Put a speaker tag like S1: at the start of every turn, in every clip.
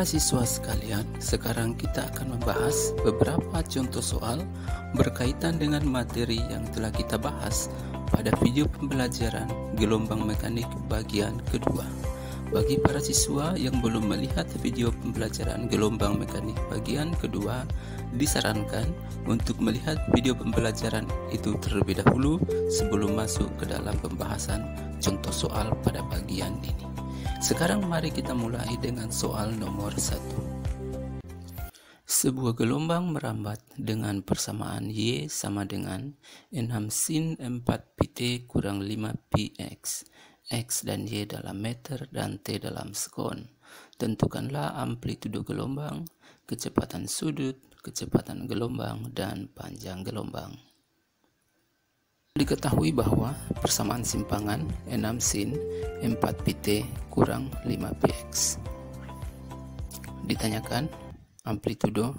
S1: siswa sekalian, sekarang kita akan membahas beberapa contoh soal berkaitan dengan materi yang telah kita bahas pada video pembelajaran gelombang mekanik bagian kedua. Bagi para siswa yang belum melihat video pembelajaran gelombang mekanik bagian kedua, disarankan untuk melihat video pembelajaran itu terlebih dahulu sebelum masuk ke dalam pembahasan contoh soal pada bagian ini. Sekarang mari kita mulai dengan soal nomor 1. Sebuah gelombang merambat dengan persamaan Y sama dengan 6 sin 4πt kurang 5πx. X dan Y dalam meter dan T dalam sekon. Tentukanlah amplitudo gelombang, kecepatan sudut, kecepatan gelombang, dan panjang gelombang. Diketahui bahwa persamaan simpangan 6 sin 4πt kurang 5πx. Ditanyakan amplitudo,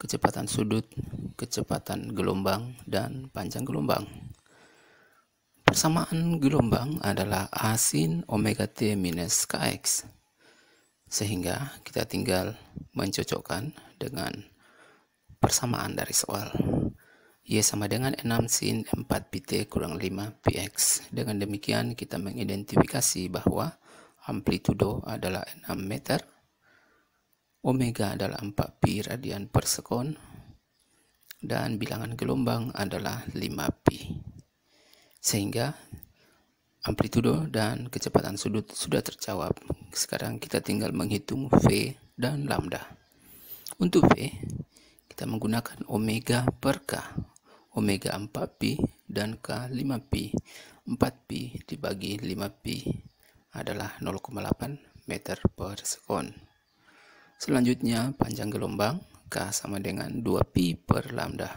S1: kecepatan sudut, kecepatan gelombang, dan panjang gelombang. Persamaan gelombang adalah A sin omega T minus Kx. Sehingga kita tinggal mencocokkan dengan persamaan dari soal. Y sama dengan 6 sin 4πt kurang 5πx. Dengan demikian kita mengidentifikasi bahwa amplitudo adalah 6 meter, omega adalah 4pi radian per sekon, dan bilangan gelombang adalah 5pi. Sehingga amplitudo dan kecepatan sudut sudah terjawab. Sekarang kita tinggal menghitung V dan lambda. Untuk V, kita menggunakan omega per K. Omega 4pi dan K 5pi. 4pi dibagi 5pi adalah 0,8 meter per sekon. Selanjutnya panjang gelombang K sama dengan 2pi per lambda.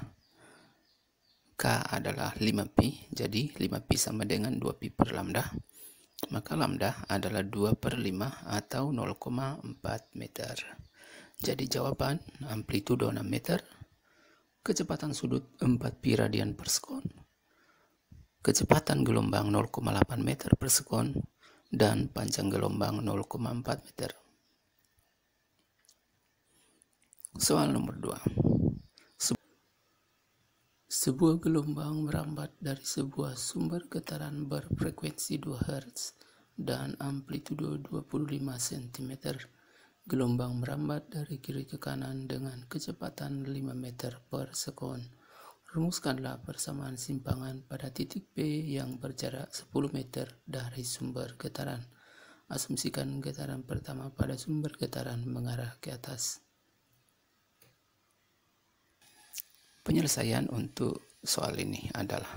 S1: K adalah 5pi, jadi 5pi sama dengan 2pi per lambda. Maka lambda adalah 2 per 5 atau 0,4 meter. Jadi jawaban amplitudo 6 meter, kecepatan sudut 4pi radian per sekon, kecepatan gelombang 0,8 meter per sekon, dan panjang gelombang 0,4 meter. Soal nomor 2. Sebuah gelombang merambat dari sebuah sumber getaran berfrekuensi 2 Hz dan amplitudo 25 cm. Gelombang merambat dari kiri ke kanan dengan kecepatan 5 meter per sekon. Rumuskanlah persamaan simpangan pada titik P yang berjarak 10 meter dari sumber getaran. Asumsikan getaran pertama pada sumber getaran mengarah ke atas. Penyelesaian untuk soal ini adalah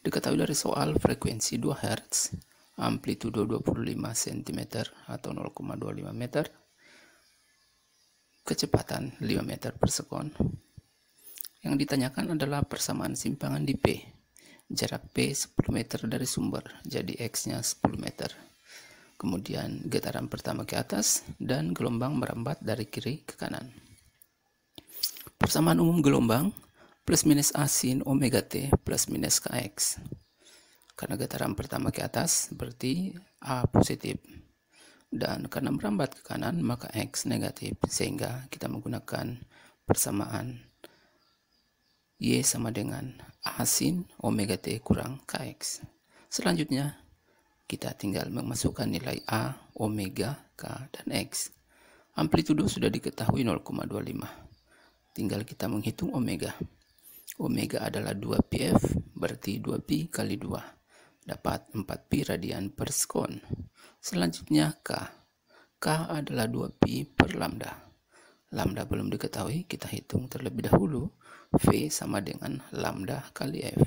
S1: diketahui dari soal frekuensi 2 Hz, amplitudo 25 cm atau 0,25 meter, kecepatan 5 meter per sekon. Yang ditanyakan adalah persamaan simpangan di P. Jarak P 10 meter dari sumber, jadi X-nya 10 meter. Kemudian getaran pertama ke atas dan gelombang merambat dari kiri ke kanan. Persamaan umum gelombang plus minus A sin omega T plus minus Kx. Karena getaran pertama ke atas berarti A positif. Dan karena merambat ke kanan maka X negatif. Sehingga kita menggunakan persamaan Y sama dengan A sin omega T kurang Kx. Selanjutnya kita tinggal memasukkan nilai A, omega, K, dan X. Amplitudo sudah diketahui 0,25. Tinggal kita menghitung omega. Omega adalah 2πf, berarti 2pi kali 2. Dapat 4pi radian per sekon. Selanjutnya K. K adalah 2pi per lambda. Lambda belum diketahui, kita hitung terlebih dahulu. V sama dengan lambda kali F.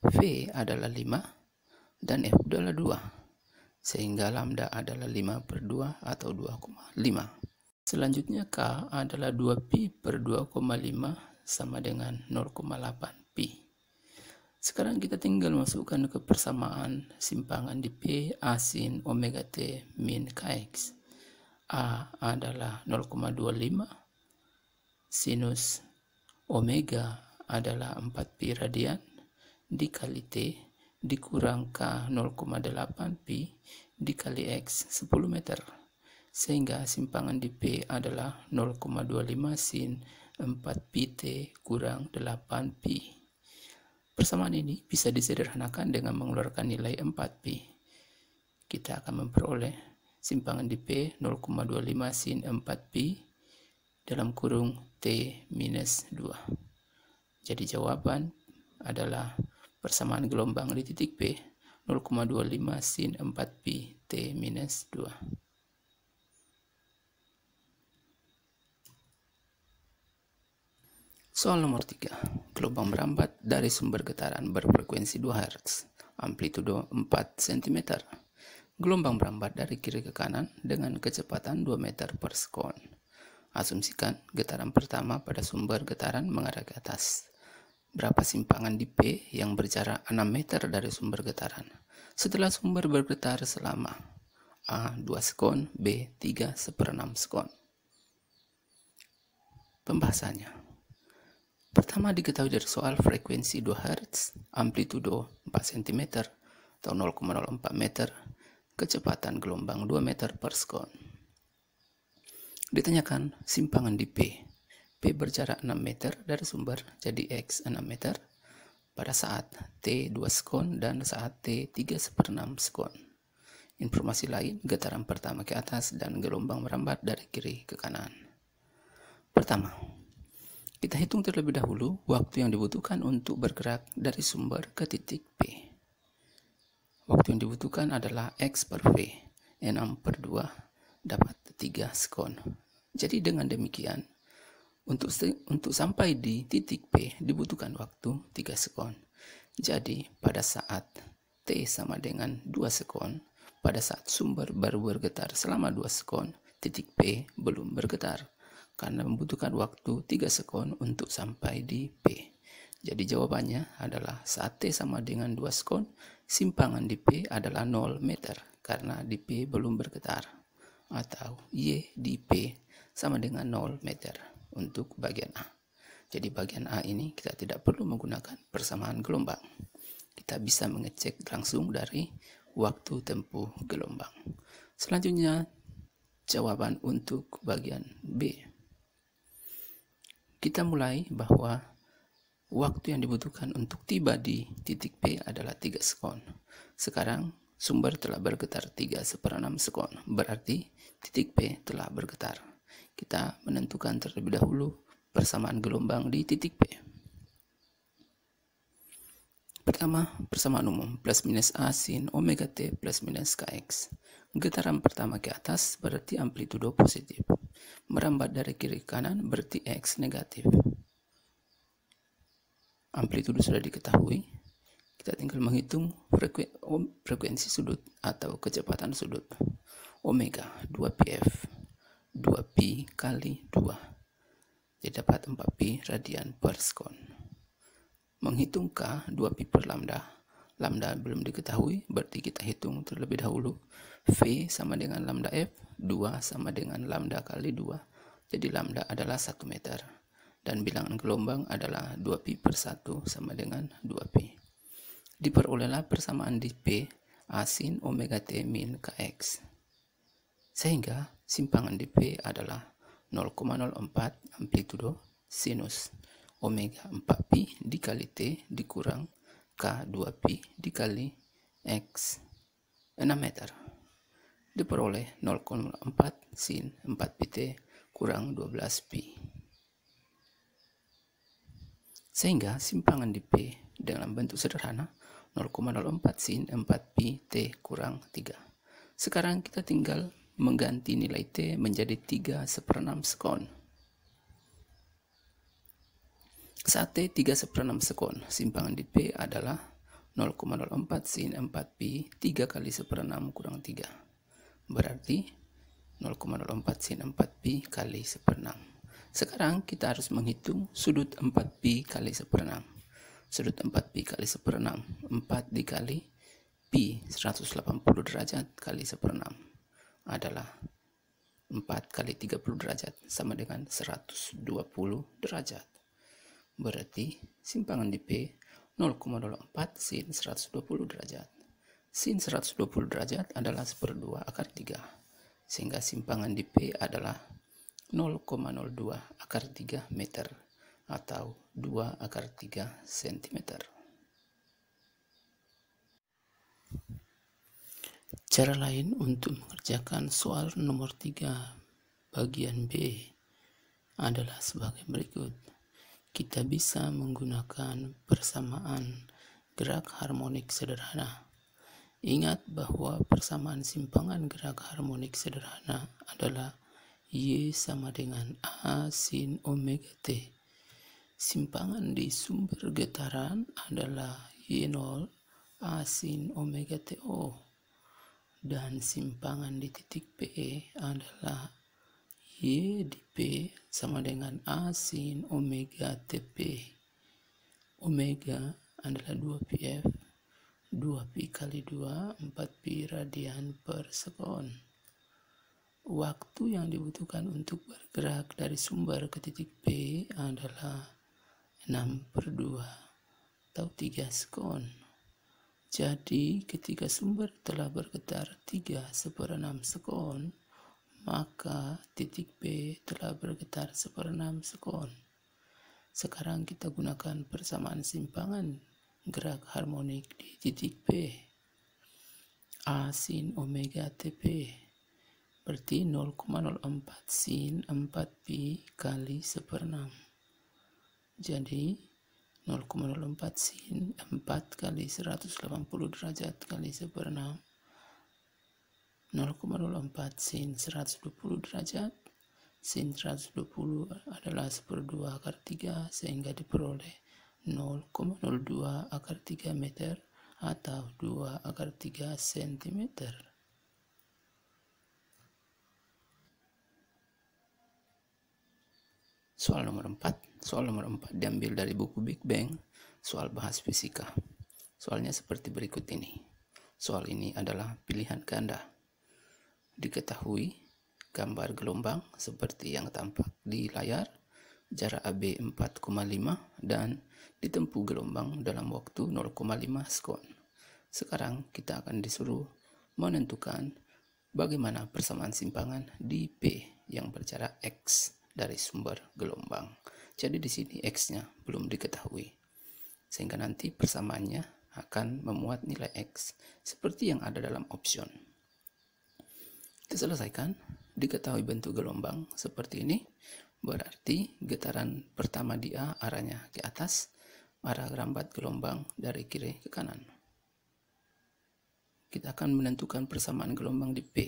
S1: V adalah 5 dan F adalah 2. Sehingga lambda adalah 5 per 2 atau 2,5. Selanjutnya K adalah 2pi per 2,5 sama dengan 0,8 pi. Sekarang kita tinggal masukkan ke persamaan simpangan di P A sin omega T min Kx. A adalah 0,25, sinus omega adalah 4pi radian dikali T dikurang K 0,8 pi dikali X 10 meter. sehingga simpangan di P adalah 0,25 sin 4pi-T kurang 8pi. Persamaan ini bisa disederhanakan dengan mengeluarkan nilai 4pi. Kita akan memperoleh simpangan di P 0,25 sin 4pi dalam kurung T minus 2. Jadi jawaban adalah persamaan gelombang di titik P 0,25 sin 4pi T minus 2. Soal nomor 3. Gelombang merambat dari sumber getaran berfrekuensi 2 Hz, amplitudo 4 cm. Gelombang merambat dari kiri ke kanan dengan kecepatan 2 meter per sekon. Asumsikan getaran pertama pada sumber getaran mengarah ke atas. Berapa simpangan di P yang berjarak 6 meter dari sumber getaran setelah sumber bergetar selama A. 2 sekon, B. 3/6 sekon. Pembahasannya. Pertama diketahui dari soal frekuensi 2 Hz, amplitudo 4 cm atau 0,04 meter, kecepatan gelombang 2 meter per sekon. Ditanyakan simpangan di P. P berjarak 6 meter dari sumber, jadi X 6 meter, pada saat T 2 sekon dan saat T 3/6 sekon. Informasi lain, getaran pertama ke atas dan gelombang merambat dari kiri ke kanan. Pertama, kita hitung terlebih dahulu waktu yang dibutuhkan untuk bergerak dari sumber ke titik P. Waktu yang dibutuhkan adalah X per V, 6/2 dapat 3 sekon. Jadi dengan demikian, untuk sampai di titik P dibutuhkan waktu 3 sekon. Jadi pada saat T sama dengan 2 sekon, pada saat sumber baru bergetar selama 2 sekon, titik P belum bergetar, karena membutuhkan waktu 3 sekon untuk sampai di P. Jadi jawabannya adalah saat T sama dengan 2 sekon, simpangan di P adalah 0 meter, karena di P belum bergetar. Atau Y di P sama dengan 0 meter untuk bagian A. Jadi bagian A ini kita tidak perlu menggunakan persamaan gelombang. Kita bisa mengecek langsung dari waktu tempuh gelombang. Selanjutnya, jawaban untuk bagian B. Kita mulai bahwa waktu yang dibutuhkan untuk tiba di titik P adalah 3 sekon. Sekarang sumber telah bergetar 3/6 sekon, berarti titik P telah bergetar. Kita menentukan terlebih dahulu persamaan gelombang di titik P. Pertama, persamaan umum plus minus A sin omega T plus minus Kx. Getaran pertama ke atas berarti amplitudo positif. Merambat dari kiri ke kanan berarti X negatif. Amplitudo sudah diketahui. Kita tinggal menghitung frekuensi sudut atau kecepatan sudut. Omega 2πf, 2pi kali 2. Jadi dapat 4pi radian per sekon. Menghitung K 2pi per lambda. Lambda belum diketahui, berarti kita hitung terlebih dahulu. V sama dengan lambda F, 2 sama dengan lambda kali 2. Jadi lambda adalah 1 meter. Dan bilangan gelombang adalah 2pi per 1 sama dengan 2pi. Diperolehlah persamaan di P A sin omega T min Kx. Sehingga simpangan di P adalah 0,04 amplitudo sinus omega 4pi dikali T dikurang K 2pi dikali X 6 meter. Diperoleh 0,4 sin 4pi T kurang 12pi. Sehingga simpangan di P dalam bentuk sederhana 0,04 sin 4pi T kurang 3. Sekarang kita tinggal mengganti nilai T menjadi 3/6 sekon. Saat T 3/6 sekon, simpangan di P adalah 0,04 sin 4pi 3 kali 1/6 kurang 3. Berarti 0,04 sin 4pi kali 1/6. Sekarang kita harus menghitung sudut 4pi kali 1/6. Sudut 4pi kali 1/6, 4 dikali pi 180 derajat kali 1/6 adalah 4 kali 30 derajat sama dengan 120 derajat. Berarti simpangan di P 0,04 sin 120 derajat. Sin 120 derajat adalah 1/2 akar 3. sehingga simpangan di P adalah 0,02 akar 3 meter atau 2 akar 3 cm. Cara lain untuk mengerjakan soal nomor 3 bagian B adalah sebagai berikut. Kita bisa menggunakan persamaan gerak harmonik sederhana. Ingat bahwa persamaan simpangan gerak harmonik sederhana adalah Y sama dengan A sin omega T. Simpangan di sumber getaran adalah Y0 A sin omega TO. Dan simpangan di titik P adalah Y di P sama dengan A sin omega TP. Omega adalah 2πf, 2pi kali 2, 4pi radian per sekon. Waktu yang dibutuhkan untuk bergerak dari sumber ke titik P adalah 6/2 atau 3 sekon. Jadi ketika sumber telah bergetar 3/6 sekon, maka titik P telah bergetar 1/6 sekon. Sekarang kita gunakan persamaan simpangan gerak harmonik di titik P. A sin omega TP berarti 0,04 sin 4pi kali 1/6. Jadi 0,04 sin 4 kali 180 derajat kali 1/6. 0,04 sin 120 derajat. Sin 120 adalah 1/2 akar 3 sehingga diperoleh 0,02 akar 3 meter atau 2 akar 3 cm. Soal nomor 4. Soal nomor 4 diambil dari buku Big Bang, soal bahas fisika. Soalnya seperti berikut ini. Soal ini adalah pilihan ganda. Diketahui gambar gelombang seperti yang tampak di layar, jarak AB 4,5 dan ditempuh gelombang dalam waktu 0,5 sekon. Sekarang kita akan disuruh menentukan bagaimana persamaan simpangan di P yang berjarak X dari sumber gelombang. Jadi di sini X-nya belum diketahui, sehingga nanti persamaannya akan memuat nilai X seperti yang ada dalam option. Kita selesaikan. Diketahui bentuk gelombang seperti ini, berarti getaran pertama di A arahnya ke atas, arah rambat gelombang dari kiri ke kanan. Kita akan menentukan persamaan gelombang di P.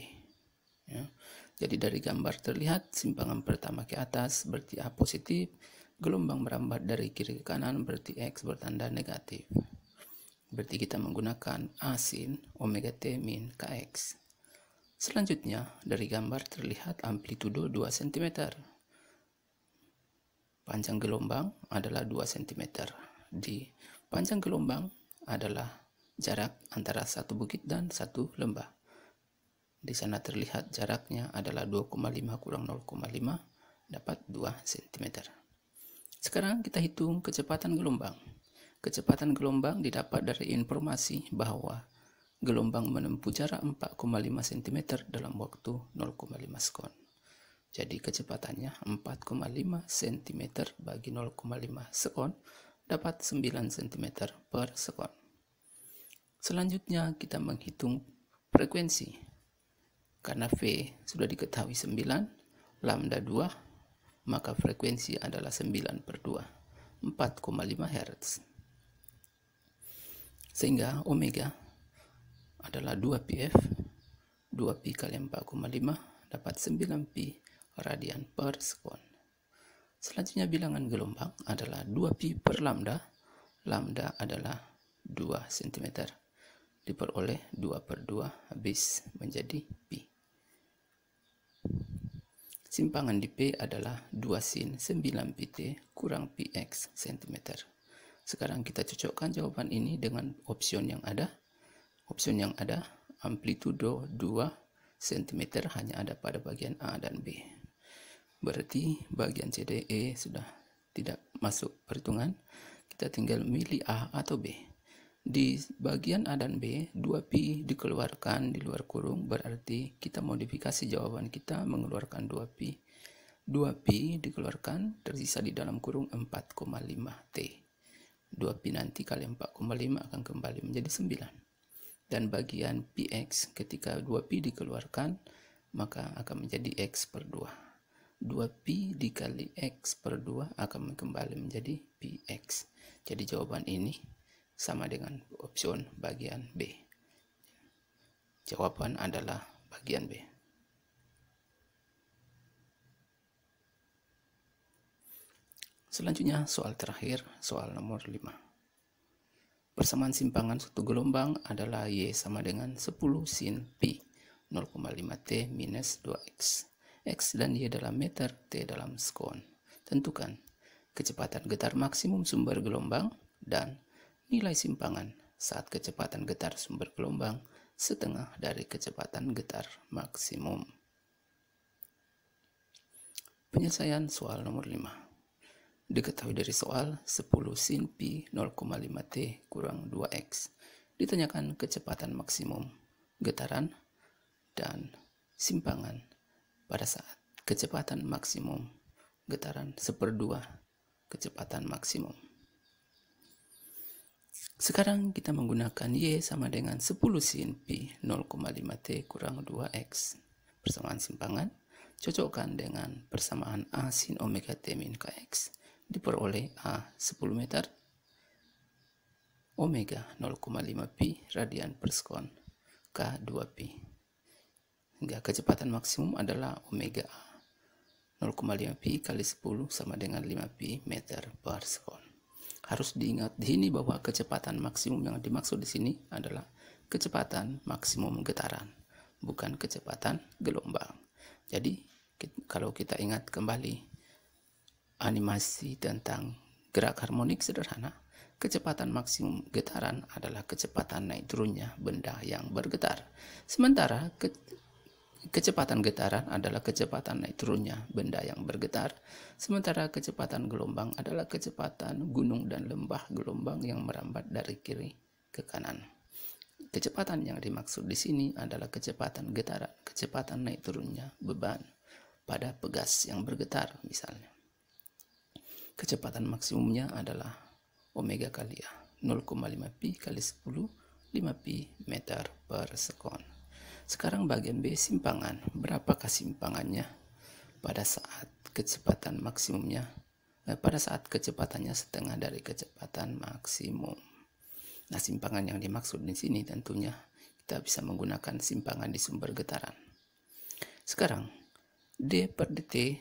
S1: Ya. Jadi dari gambar terlihat simpangan pertama ke atas berarti A positif, gelombang merambat dari kiri ke kanan berarti X bertanda negatif. Berarti kita menggunakan A sin omega T min Kx. Selanjutnya, dari gambar terlihat amplitudo 2 cm. Panjang gelombang adalah 2 cm. Di panjang gelombang adalah jarak antara satu bukit dan satu lembah. Di sana terlihat jaraknya adalah 2,5 kurang 0,5 dapat 2 cm. Sekarang kita hitung kecepatan gelombang. Kecepatan gelombang didapat dari informasi bahwa gelombang menempuh jarak 4,5 cm dalam waktu 0,5 sekon. Jadi kecepatannya 4,5 cm bagi 0,5 sekon dapat 9 cm per sekon. Selanjutnya kita menghitung frekuensi. Karena V sudah diketahui 9, lambda 2, maka frekuensi adalah 9/2, 4,5 Hz. Sehingga omega adalah 2πf, 2pi kali 4,5 dapat 9pi radian per sekon. Selanjutnya bilangan gelombang adalah 2pi per lambda. Lambda adalah 2 cm. Diperoleh 2/2 habis menjadi pi. Simpangan di P adalah 2 sin 9pt kurang px cm. Sekarang kita cocokkan jawaban ini dengan option yang ada. Option yang ada, amplitudo 2 cm hanya ada pada bagian A dan B. Berarti bagian C, D, E sudah tidak masuk perhitungan. Kita tinggal milih A atau B. Di bagian A dan B, 2pi dikeluarkan di luar kurung, berarti kita modifikasi jawaban kita mengeluarkan 2pi. 2pi dikeluarkan, tersisa di dalam kurung 4,5T. 2pi nanti kali 4,5 akan kembali menjadi 9. Dan bagian px ketika 2pi dikeluarkan, maka akan menjadi x per 2. 2pi dikali x per 2 akan kembali menjadi px. Jadi jawaban ini sama dengan opsi bagian B. Jawaban adalah bagian B. Selanjutnya soal terakhir, soal nomor 5. Persamaan simpangan suatu gelombang adalah Y sama dengan 10 sin pi 0,5T minus 2X. X dan Y dalam meter, T dalam sekon. Tentukan kecepatan getar maksimum sumber gelombang dan nilai simpangan saat kecepatan getar sumber gelombang setengah dari kecepatan getar maksimum. Penyelesaian soal nomor 5. Diketahui dari soal 10 sin pi 0,5T kurang 2X. Ditanyakan kecepatan maksimum getaran dan simpangan pada saat kecepatan maksimum getaran 1/2 kecepatan maksimum. Sekarang kita menggunakan Y sama dengan 10 sin pi 0,5T kurang 2X. Persamaan simpangan, cocokkan dengan persamaan A sin omega T min Kx, diperoleh A 10 meter, omega 0,5 pi radian per sekon, K 2 pi. Hingga kecepatan maksimum adalah omega A 0,5 pi kali 10 sama dengan 5 pi meter per sekon. Harus diingat di sini bahwa kecepatan maksimum yang dimaksud di sini adalah kecepatan maksimum getaran, bukan kecepatan gelombang. Jadi kalau kita ingat kembali animasi tentang gerak harmonik sederhana, kecepatan maksimum getaran adalah kecepatan naik turunnya benda yang bergetar. Sementara kecepatan getaran adalah kecepatan naik turunnya benda yang bergetar, sementara kecepatan gelombang adalah kecepatan gunung dan lembah gelombang yang merambat dari kiri ke kanan. Kecepatan yang dimaksud di sini adalah kecepatan getaran, kecepatan naik turunnya beban pada pegas yang bergetar misalnya. Kecepatan maksimumnya adalah omega kali A, 0,5 pi kali 10, 5 pi meter per sekon. Sekarang bagian B, simpangan. Berapakah simpangannya pada saat kecepatan maksimumnya? Pada saat kecepatannya setengah dari kecepatan maksimum. Nah, simpangan yang dimaksud di sini tentunya kita bisa menggunakan simpangan di sumber getaran. Sekarang D per dt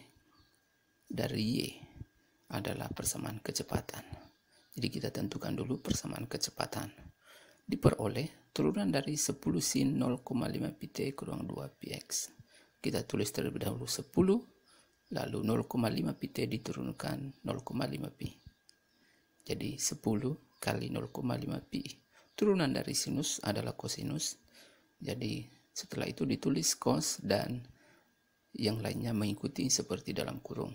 S1: dari Y adalah persamaan kecepatan. Jadi kita tentukan dulu persamaan kecepatan. Diperoleh turunan dari 10 sin 0,5 pt kurang 2 px. Kita tulis terlebih dahulu 10, lalu 0,5 pt diturunkan 0,5 pi. Jadi 10 kali 0,5 pi. Turunan dari sinus adalah kosinus. Jadi setelah itu ditulis cos dan yang lainnya mengikuti seperti dalam kurung.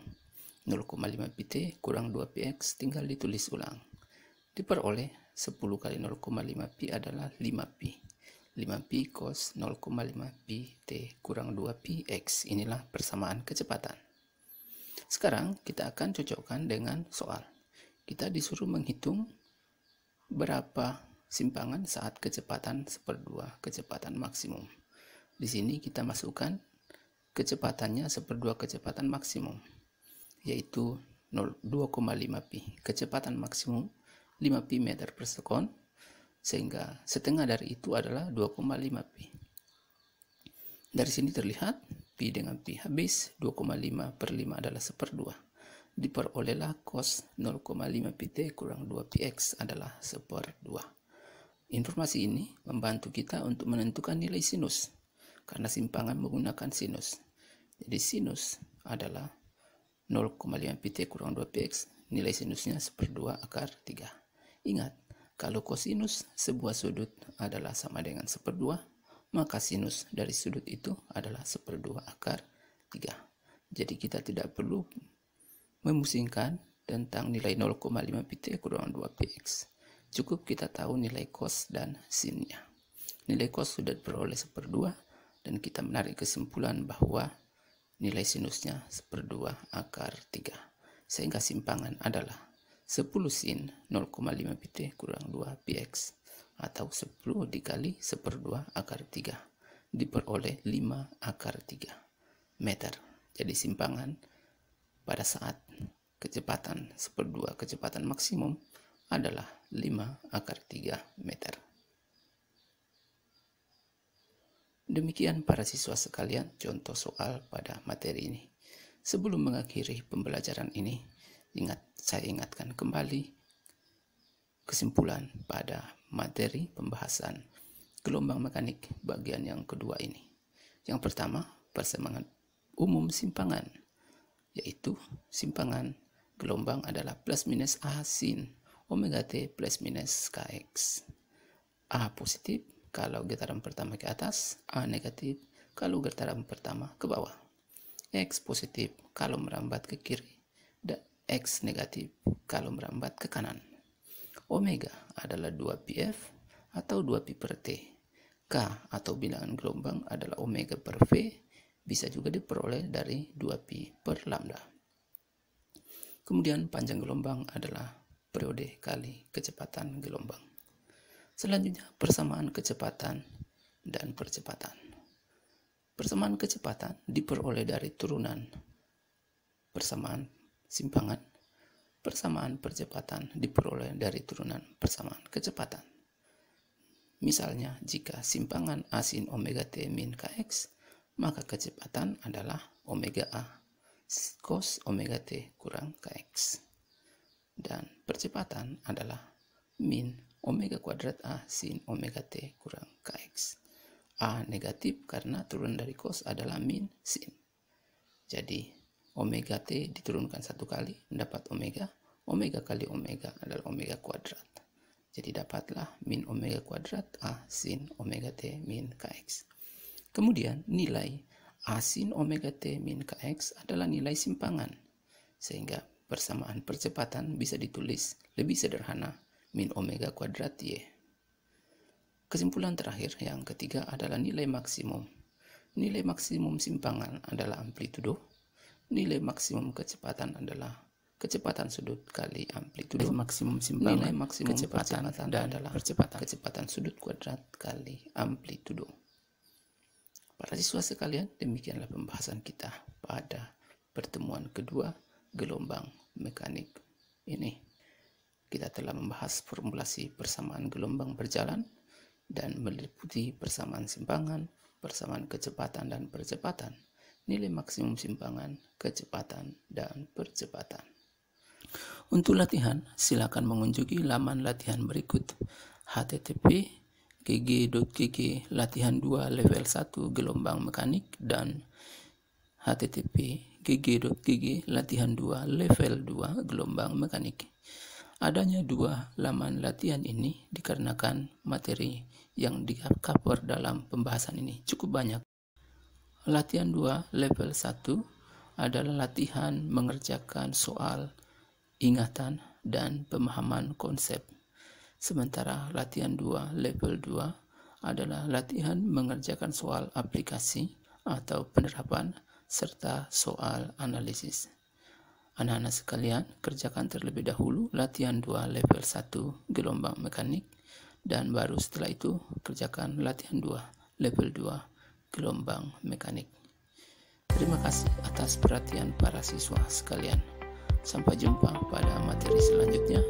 S1: 0,5 pt kurang 2 px tinggal ditulis ulang. Diperoleh 10 kali 0,5 pi adalah 5 pi. 5 pi cos 0,5 pi t kurang 2 pi x. Inilah persamaan kecepatan. Sekarang kita akan cocokkan dengan soal. Kita disuruh menghitung berapa simpangan saat kecepatan 1/2 kecepatan maksimum. Di sini kita masukkan kecepatannya 1/2 kecepatan maksimum, yaitu 2,5 pi. Kecepatan maksimum 5 pi meter per sekon, sehingga setengah dari itu adalah 2,5 pi. Dari sini terlihat pi dengan pi habis, 2,5 per 5 adalah 1/2. Diperolehlah cos 0,5 pt kurang 2 px adalah 1/2. Informasi ini membantu kita untuk menentukan nilai sinus, karena simpangan menggunakan sinus. Jadi sinus adalah 0,5 pt kurang 2 px, nilai sinusnya 1/2 akar 3. Ingat, kalau kosinus sebuah sudut adalah sama dengan 1/2, maka sinus dari sudut itu adalah 1/2 akar 3. Jadi kita tidak perlu memusingkan tentang nilai 0,5 pt kurang 2 px. cukup kita tahu nilai cos dan sinnya. Nilai cos sudah diperoleh 1/2 dan kita menarik kesimpulan bahwa nilai sinusnya 1/2 akar 3. Sehingga simpangan adalah 10 sin 0,5 pt kurang 2 px atau 10 dikali 1/2 akar 3 diperoleh 5 akar 3 meter. Jadi simpangan pada saat kecepatan 1/2 kecepatan maksimum adalah 5 akar 3 meter. Demikian para siswa sekalian contoh soal pada materi ini. Sebelum mengakhiri pembelajaran ini, saya ingatkan kembali kesimpulan pada materi pembahasan gelombang mekanik bagian yang kedua ini. Yang pertama, persamaan umum simpangan, yaitu simpangan gelombang adalah plus minus A sin omega T plus minus Kx. A positif kalau getaran pertama ke atas, A negatif kalau getaran pertama ke bawah. X positif kalau merambat ke kiri, dan X negatif kalau merambat ke kanan. Omega adalah 2πf atau 2pi per T. K atau bilangan gelombang adalah omega per V, bisa juga diperoleh dari 2pi per lambda. Kemudian panjang gelombang adalah periode kali kecepatan gelombang. Selanjutnya persamaan kecepatan dan percepatan. Persamaan kecepatan diperoleh dari turunan persamaan simpangan. Persamaan percepatan diperoleh dari turunan persamaan kecepatan. Misalnya jika simpangan A sin omega T min Kx, maka kecepatan adalah omega A cos omega T kurang Kx. Dan percepatan adalah min omega kuadrat A sin omega T kurang Kx. A negatif karena turun dari cos adalah min sin. Jadi omega T diturunkan 1 kali mendapat omega. Omega kali omega adalah omega kuadrat. Jadi dapatlah min omega kuadrat A sin omega T min Kx. Kemudian nilai A sin omega T min Kx adalah nilai simpangan. Sehingga persamaan percepatan bisa ditulis lebih sederhana min omega kuadrat Y. Kesimpulan terakhir yang ketiga adalah nilai maksimum. Nilai maksimum simpangan adalah amplitudo. Nilai maksimum kecepatan adalah kecepatan sudut kali amplitudo. Nilai maksimum simpangan, nilai maksimum kecepatan dan adalah kecepatan sudut kuadrat kali amplitudo. Para siswa sekalian, demikianlah pembahasan kita pada pertemuan kedua gelombang mekanik ini. Kita telah membahas formulasi persamaan gelombang berjalan dan meliputi persamaan simpangan, persamaan kecepatan dan percepatan, nilai maksimum simpangan, kecepatan, dan percepatan. Untuk latihan, silakan mengunjungi laman latihan berikut http://gg.gg latihan 2 level 1 gelombang mekanik dan http://gg.gg latihan 2 level 2 gelombang mekanik. Adanya 2 laman latihan ini dikarenakan materi yang di-cover dalam pembahasan ini cukup banyak. Latihan 2 level 1 adalah latihan mengerjakan soal ingatan dan pemahaman konsep. Sementara latihan 2 level 2 adalah latihan mengerjakan soal aplikasi atau penerapan serta soal analisis. Anak-anak sekalian, kerjakan terlebih dahulu latihan 2 level 1 gelombang mekanik dan baru setelah itu kerjakan latihan 2 level 2 gelombang mekanik. Terima kasih atas perhatian para siswa sekalian. Sampai jumpa pada materi selanjutnya.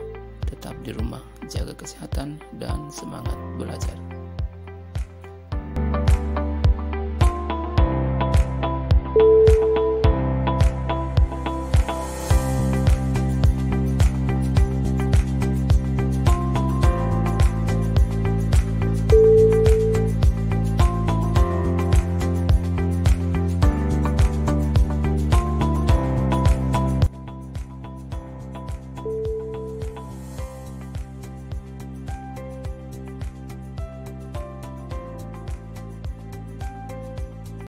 S1: Tetap di rumah, jaga kesehatan dan semangat belajar.